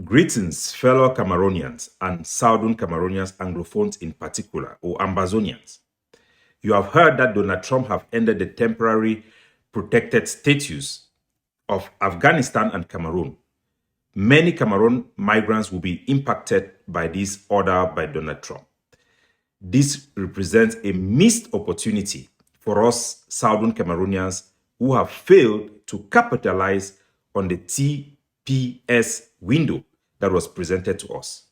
Greetings, fellow Cameroonians and Southern Cameroonians, Anglophones in particular, or Ambazonians. You have heard that Donald Trump have ended the temporary protected status of Afghanistan and Cameroon. Many Cameroon migrants will be impacted by this order by Donald Trump. This represents a missed opportunity for us Southern Cameroonians who have failed to capitalize on the TPS window that was presented to us.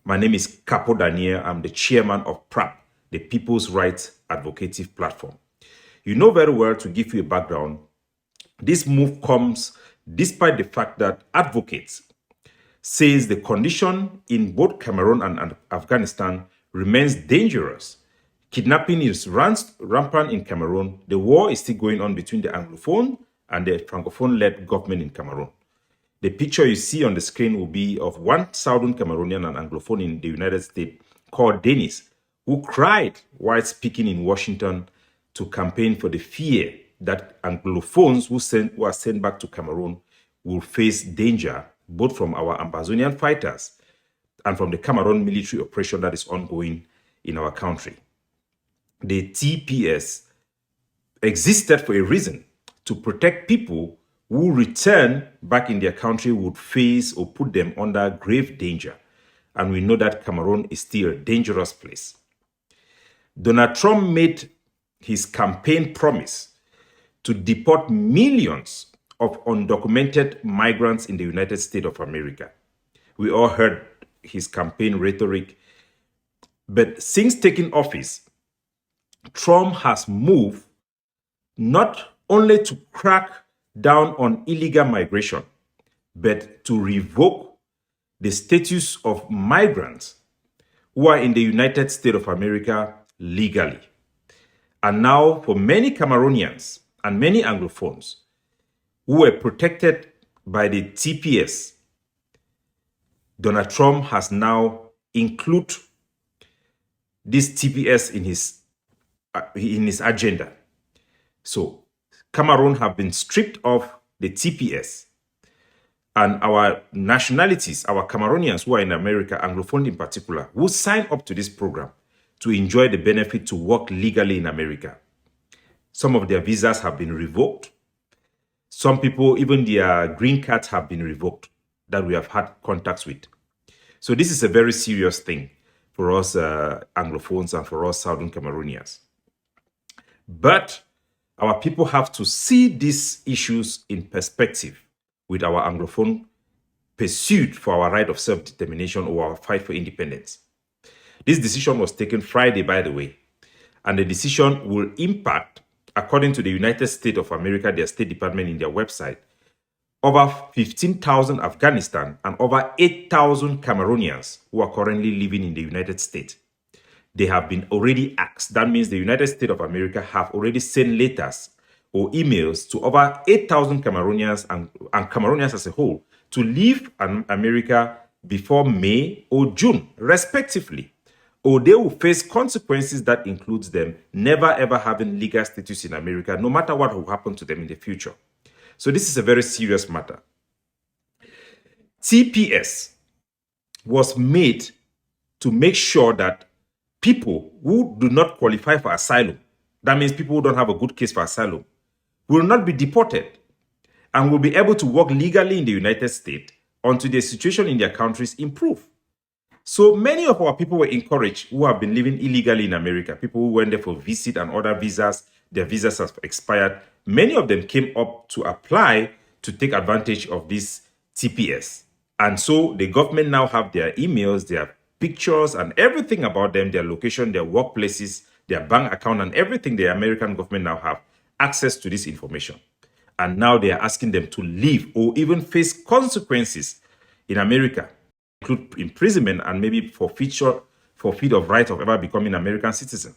My name is Capo Daniel. I'm the chairman of PRAP, the People's Rights Advocative Platform. You know very well, to give you a background, this move comes despite the fact that advocates says the condition in both Cameroon and Afghanistan remains dangerous. Kidnapping is rampant in Cameroon. The war is still going on between the Anglophone and the Francophone-led government in Cameroon. The picture you see on the screen will be of one Southern Cameroonian and Anglophone in the United States called Dennis, who cried while speaking in Washington to campaign for the fear that Anglophones who are sent back to Cameroon will face danger both from our Ambazonian fighters and from the Cameroon military operation that is ongoing in our country. The TPS existed for a reason, to protect people who return back in their country would face or put them under grave danger. And we know that Cameroon is still a dangerous place. Donald Trump made his campaign promise to deport millions of undocumented migrants in the United States of America. We all heard his campaign rhetoric. But since taking office, Trump has moved not only to crack down on illegal migration, but to revoke the status of migrants who are in the United States of America legally. And now, for many Cameroonians and many Anglophones who were protected by the TPS, Donald Trump has now included this TPS in his agenda. So Cameroon have been stripped of the TPS, and our nationalities, our Cameroonians who are in America, Anglophone in particular, will sign up to this program to enjoy the benefit to work legally in America. Some of their visas have been revoked. Some people, even their green cards have been revoked that we have had contacts with. So this is a very serious thing for us Anglophones and for us Southern Cameroonians. But our people have to see these issues in perspective with our Anglophone pursuit for our right of self-determination or our fight for independence. This decision was taken Friday, by the way, and the decision will impact, according to the United States of America, their State Department in their website, over 15,000 Afghanistan and over 8,000 Cameroonians who are currently living in the United States. They have been already asked. That means the United States of America have already sent letters or emails to over 8,000 Cameroonians and Cameroonians as a whole to leave America before May or June, respectively, or they will face consequences that includes them never ever having legal status in America, no matter what will happen to them in the future. So this is a very serious matter. TPS was made to make sure that people who do not qualify for asylum, that means people who don't have a good case for asylum, will not be deported and will be able to work legally in the United States until the situation in their countries improve. So many of our people were encouraged who have been living illegally in America, people who went there for visit and other visas, their visas have expired. Many of them came up to apply to take advantage of this TPS. And so the government now have their emails, their pictures and everything about them, their location, their workplaces, their bank account, and everything. The American government now have access to this information. And now they are asking them to leave or even face consequences in America, include imprisonment and maybe forfeit of right of ever becoming American citizen.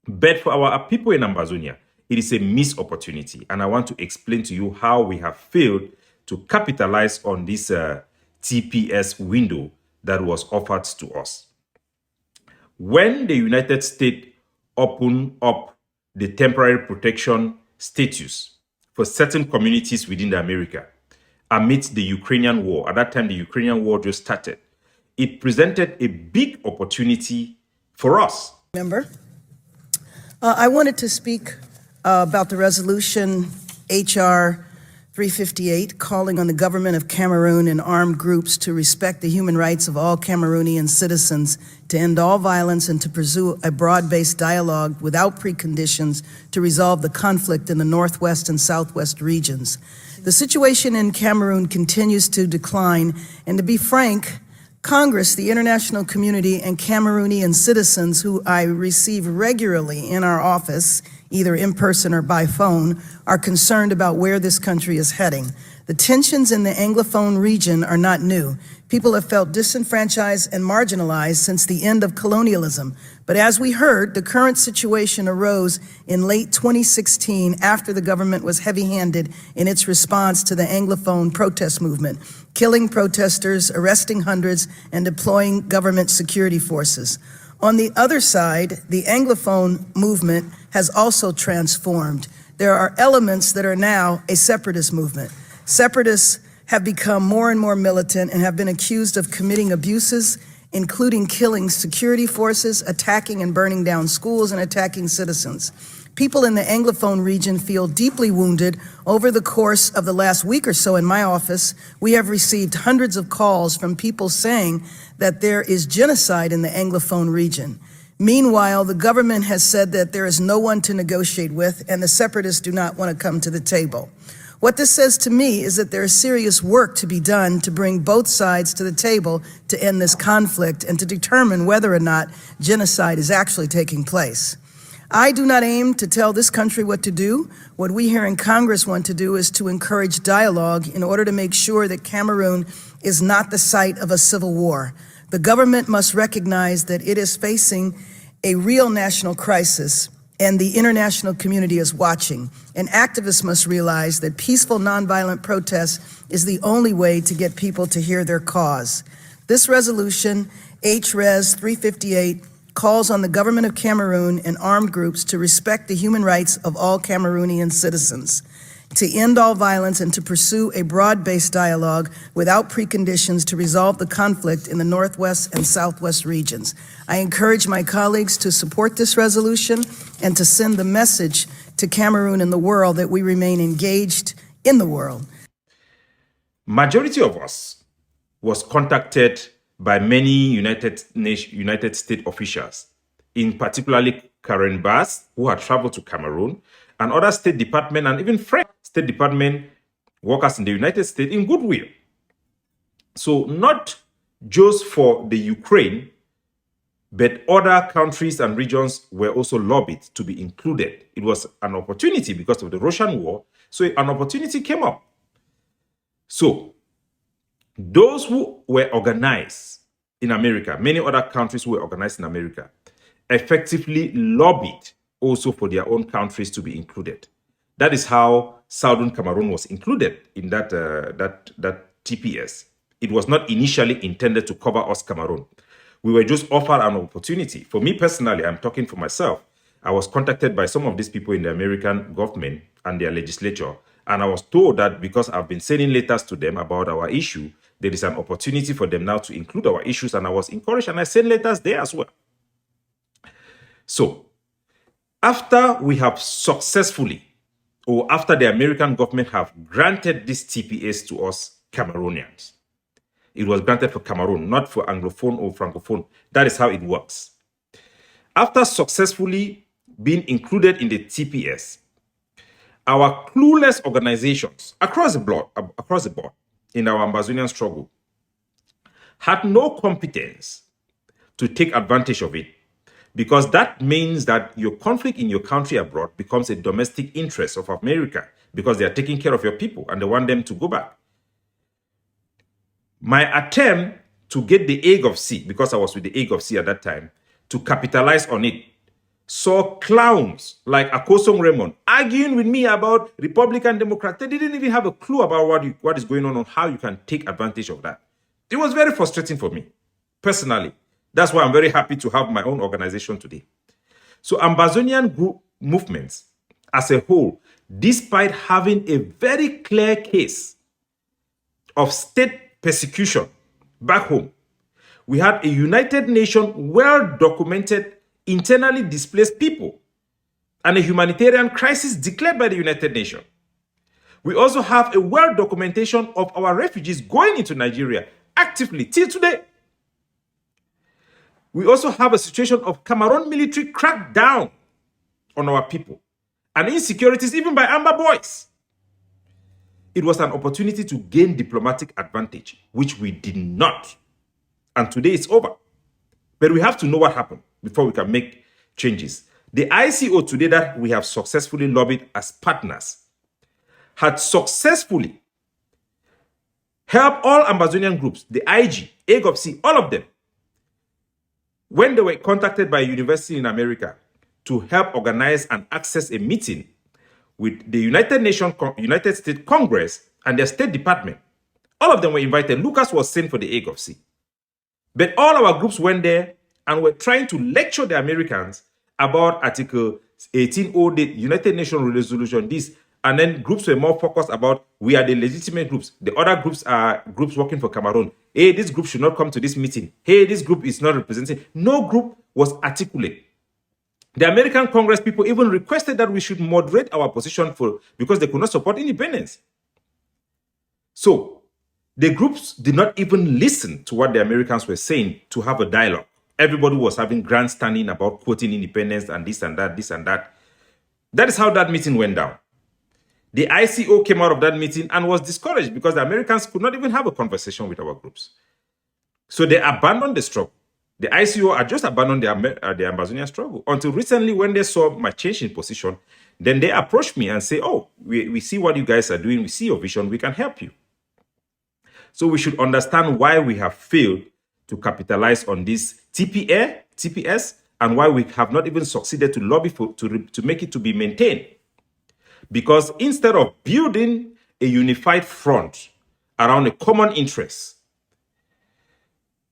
But for our people in Ambazonia, it is a missed opportunity. And I want to explain to you how we have failed to capitalize on this TPS window that was offered to us. When the United States opened up the temporary protection status for certain communities within America, amidst the Ukrainian war. At that time, the Ukrainian war just started. It presented a big opportunity for us. Member, I wanted to speak about the resolution HR 358, calling on the government of Cameroon and armed groups to respect the human rights of all Cameroonian citizens, to end all violence, and to pursue a broad-based dialogue without preconditions to resolve the conflict in the Northwest and Southwest regions. The situation in Cameroon continues to decline, and to be frank, Congress, the international community, and Cameroonian citizens who I receive regularly in our office, either in person or by phone, are concerned about where this country is heading. The tensions in the Anglophone region are not new. People have felt disenfranchised and marginalized since the end of colonialism. But as we heard, the current situation arose in late 2016 after the government was heavy-handed in its response to the Anglophone protest movement, killing protesters, arresting hundreds, and deploying government security forces. On the other side, the Anglophone movement has also transformed. There are elements that are now a separatist movement. Separatists have become more and more militant and have been accused of committing abuses, including killing security forces, attacking and burning down schools, and attacking citizens. People in the Anglophone region feel deeply wounded. Over the course of the last week or so in my office, we have received hundreds of calls from people saying that there is genocide in the Anglophone region. Meanwhile, the government has said that there is no one to negotiate with, and the separatists do not want to come to the table. What this says to me is that there is serious work to be done to bring both sides to the table to end this conflict and to determine whether or not genocide is actually taking place. I do not aim to tell this country what to do. What we here in Congress want to do is to encourage dialogue in order to make sure that Cameroon is not the site of a civil war. The government must recognize that it is facing a real national crisis, and the international community is watching. And activists must realize that peaceful, nonviolent protest is the only way to get people to hear their cause. This resolution, HRES 358, calls on the government of Cameroon and armed groups to respect the human rights of all Cameroonian citizens, to end all violence, and to pursue a broad-based dialogue without preconditions to resolve the conflict in the Northwest and Southwest regions. I encourage my colleagues to support this resolution and to send the message to Cameroon and the world that we remain engaged in the world. Majority of us was contacted by many United States officials, in particularly Karen Bass, who had traveled to Cameroon, and other State Department and even French State Department workers in the United States in goodwill. So not just for the Ukraine, but other countries and regions were also lobbied to be included. It was an opportunity because of the Russian war, so an opportunity came up. So those who were organized in America, many other countries who were organized in America, effectively lobbied also for their own countries to be included. That is how Southern Cameroon was included in that TPS. It was not initially intended to cover us, Cameroon. We were just offered an opportunity. For me personally, I'm talking for myself, I was contacted by some of these people in the American government and their legislature, and I was told that because I've been sending letters to them about our issue, there is an opportunity for them now to include our issues, and I was encouraged, and I sent letters there as well. So, after we have successfully, or after the American government have granted this TPS to us Cameroonians, it was granted for Cameroon, not for Anglophone or Francophone. That is how it works. After successfully being included in the TPS, our clueless organizations across the board in our Ambazonian struggle had no competence to take advantage of it, because that means that your conflict in your country abroad becomes a domestic interest of America, because they are taking care of your people and they want them to go back. My attempt to get the egg of C, because I was with the egg of C at that time, to capitalize on it, saw clowns like Akosong Raymond arguing with me about Republican Democrats. They didn't even have a clue about what is going on how you can take advantage of that. It was very frustrating for me, personally. That's why I'm very happy to have my own organization today. So Ambazonian group movements as a whole, despite having a very clear case of state persecution back home. We had a United Nations well-documented internally displaced people and a humanitarian crisis declared by the United Nations. We also have a well-documentation of our refugees going into Nigeria actively till today. We also have a situation of Cameroon military crackdown on our people and insecurities even by Amber Boys. It was an opportunity to gain diplomatic advantage, which we did not. And today it's over. But we have to know what happened before we can make changes. The ICO today that we have successfully lobbied as partners had successfully helped all Ambazonian groups, the IG, AGOPC, all of them, when they were contacted by a university in America to help organize and access a meeting with the United States Congress and their State Department. All of them were invited. Lucas was sent for the AGOPC. But all our groups went there and were trying to lecture the Americans about Article 18 the United Nations resolution, this. And then groups were more focused about, we are the legitimate groups. The other groups are groups working for Cameroon. Hey, this group should not come to this meeting. Hey, this group is not representing. No group was articulate. The American Congress people even requested that we should moderate our position because they could not support independence. So the groups did not even listen to what the Americans were saying to have a dialogue. Everybody was having grandstanding about quoting independence and this and that, this and that. That is how that meeting went down. The ICO came out of that meeting and was discouraged because the Americans could not even have a conversation with our groups. So they abandoned the struggle. The ICO had just abandoned the Ambazonian struggle until recently when they saw my change in position, then they approached me and say, oh, we see what you guys are doing. We see your vision. We can help you. So we should understand why we have failed to capitalize on this TPS, and why we have not even succeeded to lobby to make it to be maintained. Because instead of building a unified front around a common interest,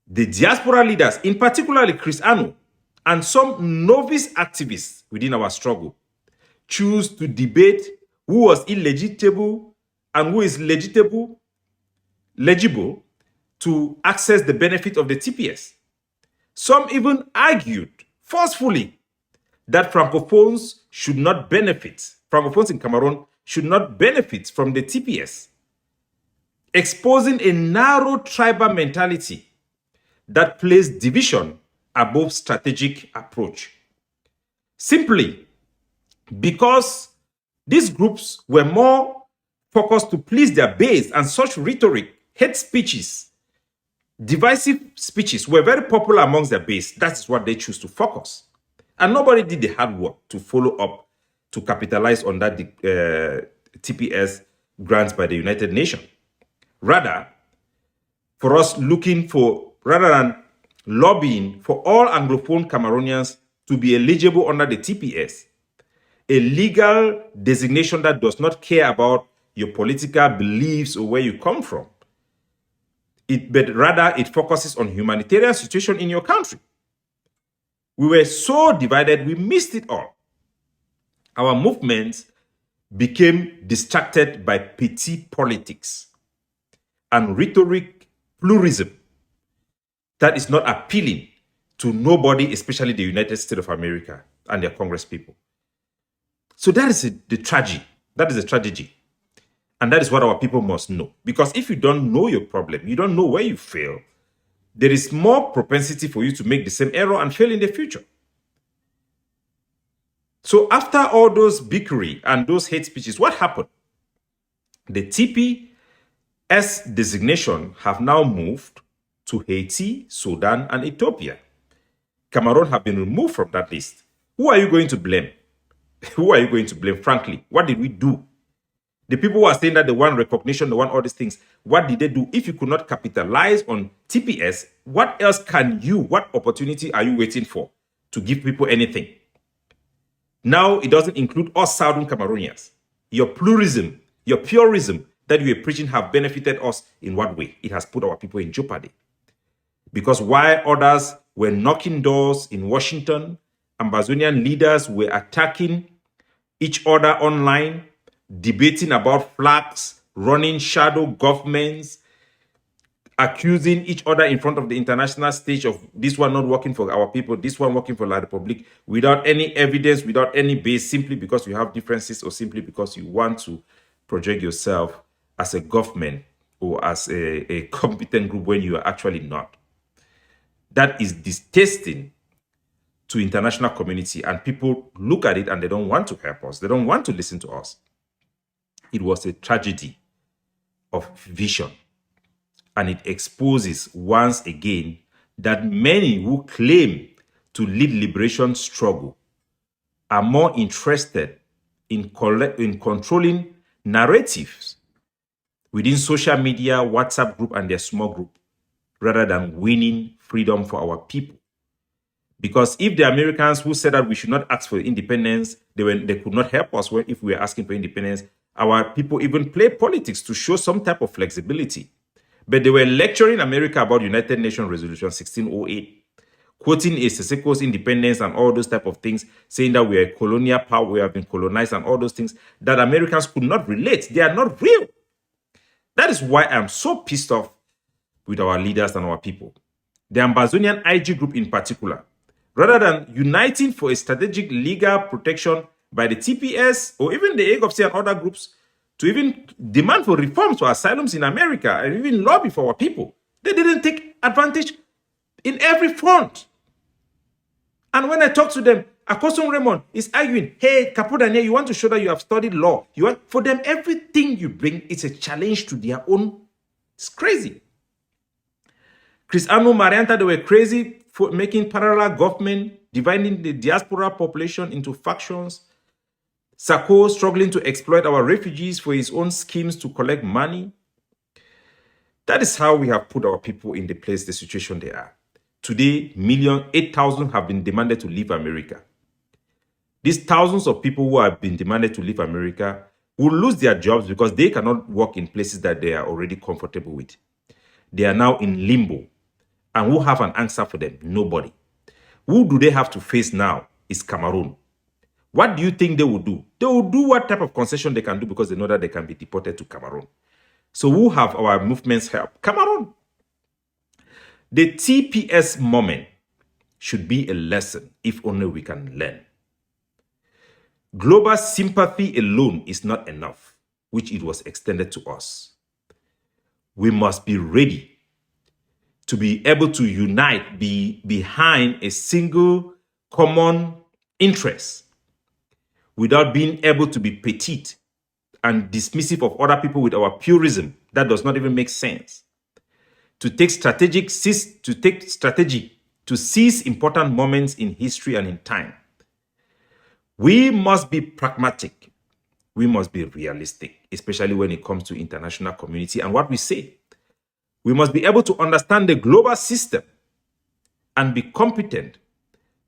the diaspora leaders, in particular Chris Anu, and some novice activists within our struggle, choose to debate who was illegitimate and who is legible to access the benefit of the TPS. Some even argued forcefully that Francophones should not benefit, Francophones in Cameroon should not benefit from the TPS, exposing a narrow tribal mentality that placed division above strategic approach. Simply because these groups were more focused to please their base, and such rhetoric, hate speeches, divisive speeches were very popular amongst their base. That is what they choose to focus. And nobody did the hard work to follow up to capitalize on that TPS grants by the United Nations. Rather, for us rather than lobbying for all Anglophone Cameroonians to be eligible under the TPS, a legal designation that does not care about your political beliefs or where you come from, but rather it focuses on humanitarian situation in your country. We were so divided, we missed it all. Our movement became distracted by petty politics and rhetoric pluralism that is not appealing to nobody, especially the United States of America and their Congress people. So that is the tragedy. That is a tragedy. And that is what our people must know. Because if you don't know your problem, you don't know where you fail, there is more propensity for you to make the same error and fail in the future. So after all those bickery and those hate speeches, what happened? The TPS designation have now moved to Haiti, Sudan, and Ethiopia. Cameroon have been removed from that list. Who are you going to blame? Who are you going to blame, frankly? What did we do? The people who are saying that they want recognition, they want all these things, what did they do? If you could not capitalize on TPS, what opportunity are you waiting for to give people anything? Now, it doesn't include us Southern Cameroonians. Your pluralism, your purism that you are preaching have benefited us in what way? It has put our people in jeopardy. Because while others were knocking doors in Washington, Ambazonian leaders were attacking each other online, debating about flags, running shadow governments, accusing each other in front of the international stage of this one not working for our people, this one working for La Republique, without any evidence, without any base, simply because you have differences or simply because you want to project yourself as a government or as a competent group when you are actually not. That is distasteful to international community, and people look at it and they don't want to help us. They don't want to listen to us. It was a tragedy of vision. And it exposes once again that many who claim to lead liberation struggle are more interested in controlling narratives within social media, WhatsApp group, and their small group, rather than winning freedom for our people. Because if the Americans who said that we should not ask for independence, they could not help us if we were asking for independence, our people even play politics to show some type of flexibility. But they were lecturing America about United Nations Resolution 1608, quoting Seseko's independence and all those type of things, saying that we are a colonial power, we have been colonized and all those things that Americans could not relate. They are not real. That is why I'm so pissed off with our leaders and our people. The Ambazonian IG group in particular, rather than uniting for a strategic legal protection by the TPS or even the AGOFC and other groups, to even demand for reforms for asylums in America and even lobby for our people. They didn't take advantage in every front. And when I talk to them, Akoson Raymond is arguing, hey, Capo Daniel, you want to show that you have studied law. For them, everything you bring is a challenge to their own. It's crazy. Chris Anu, Marianta, they were crazy for making parallel government, dividing the diaspora population into factions. Sako struggling to exploit our refugees for his own schemes to collect money. That is how we have put our people in the place, the situation they are. Today, 8,000 have been demanded to leave America. These thousands of people who have been demanded to leave America will lose their jobs because they cannot work in places that they are already comfortable with. They are now in limbo. And who have an answer for them? Nobody. Who do they have to face now is Cameroon. What do you think they will do? They will do what type of concession they can do because they know that they can be deported to Cameroon. So who have our movements help? Cameroon. The TPS moment should be a lesson if only we can learn. Global sympathy alone is not enough, which it was extended to us. We must be ready to be able to unite behind a single common interest, without being able to be petite and dismissive of other people with our purism. That does not even make sense. To take strategy to seize important moments in history and in time. We must be pragmatic. We must be realistic, especially when it comes to international community and what we say. We must be able to understand the global system and be competent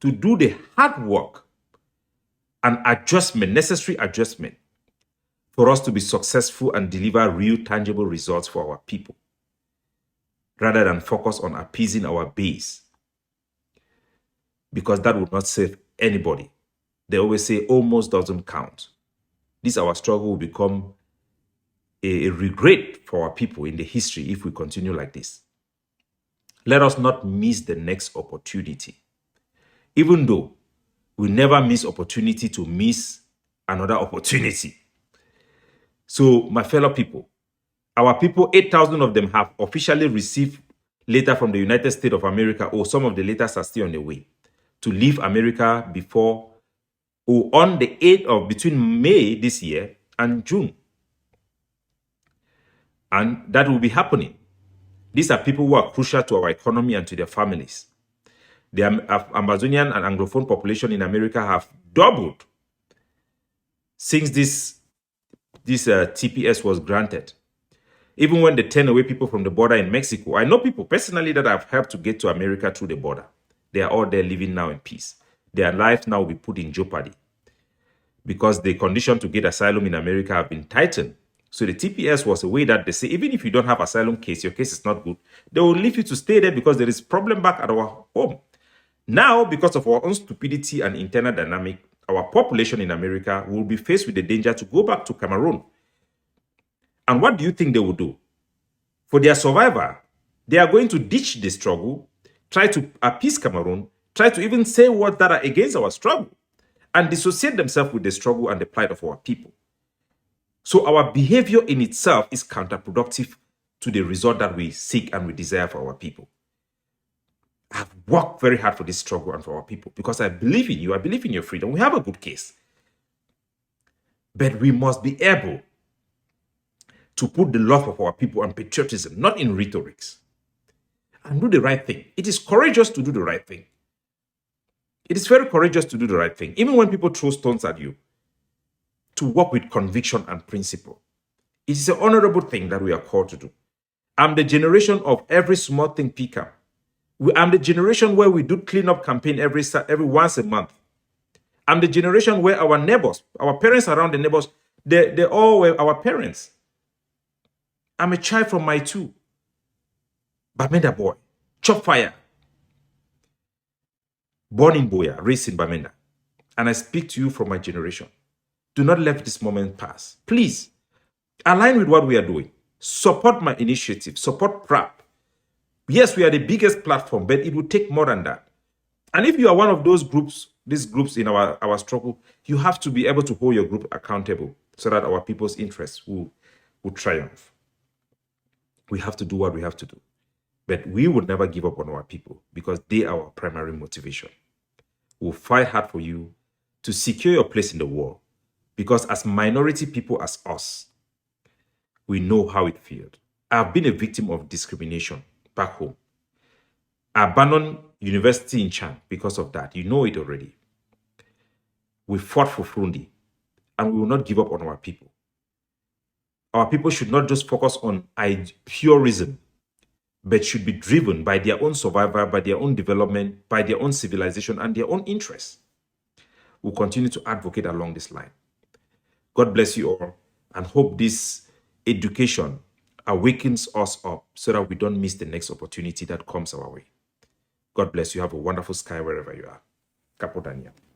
to do the hard work and necessary adjustment for us to be successful and deliver real tangible results for our people, rather than focus on appeasing our base, because that would not save anybody. They always say almost doesn't count. This our struggle will become a regret for our people in the history if we continue like this. Let us not miss the next opportunity, even though we never miss opportunity to miss another opportunity. So, my fellow people, our people, 8,000 of them have officially received letter from the United States of America, or some of the letters are still on the way, to leave America before or on the 8th of between May this year and June. And that will be happening. These are people who are crucial to our economy and to their families. The Amazonian and Anglophone population in America have doubled since this TPS was granted. Even when they turn away people from the border in Mexico, I know people personally that I've helped to get to America through the border. They are all there living now in peace. Their lives now will be put in jeopardy because the condition to get asylum in America have been tightened. So the TPS was a way that they say, even if you don't have asylum case, your case is not good, they will leave you to stay there because there is problem back at our home. Now, because of our own stupidity and internal dynamic, our population in America will be faced with the danger to go back to Cameroon. And what do you think they will do? For their survival, They are going to ditch the struggle, try to appease Cameroon, try to even say words that are against our struggle, and dissociate themselves with the struggle and the plight of our people. So our behavior in itself is counterproductive to the result that we seek and we desire for our people. I've worked very hard for this struggle and for our people because I believe in you. I believe in your freedom. We have a good case. But we must be able to put the love of our people and patriotism, not in rhetorics, and do the right thing. It is courageous to do the right thing. It is very courageous to do the right thing, even when people throw stones at you, to work with conviction and principle. It is an honorable thing that we are called to do. I'm the generation of every small thing pick up. I'm the generation where we do cleanup campaign every once a month. I'm the generation where our neighbors, our parents around the neighbors, they all were our parents. I'm a child from my two. Bamenda boy, chop fire. Born in Boya, raised in Bamenda. And I speak to you from my generation. Do not let this moment pass. Please, align with what we are doing. Support my initiative. Support PRAP. Yes, we are the biggest platform, but it will take more than that. And if you are one of those groups, these groups in our struggle, you have to be able to hold your group accountable so that our people's interests will triumph. We have to do what we have to do. But we will never give up on our people because they are our primary motivation. We'll fight hard for you to secure your place in the world because as minority people as us, we know how it feels. I've been a victim of discrimination back home. I abandoned university in Chan because of that. You know it already. We fought for Furundi and we will not give up on our people. Our people should not just focus on purism, but should be driven by their own survival, by their own development, by their own civilization and their own interests. We'll continue to advocate along this line. God bless you all and hope this education awakens us up so that we don't miss the next opportunity that comes our way. God bless you. Have a wonderful sky wherever you are. Capo Daniel.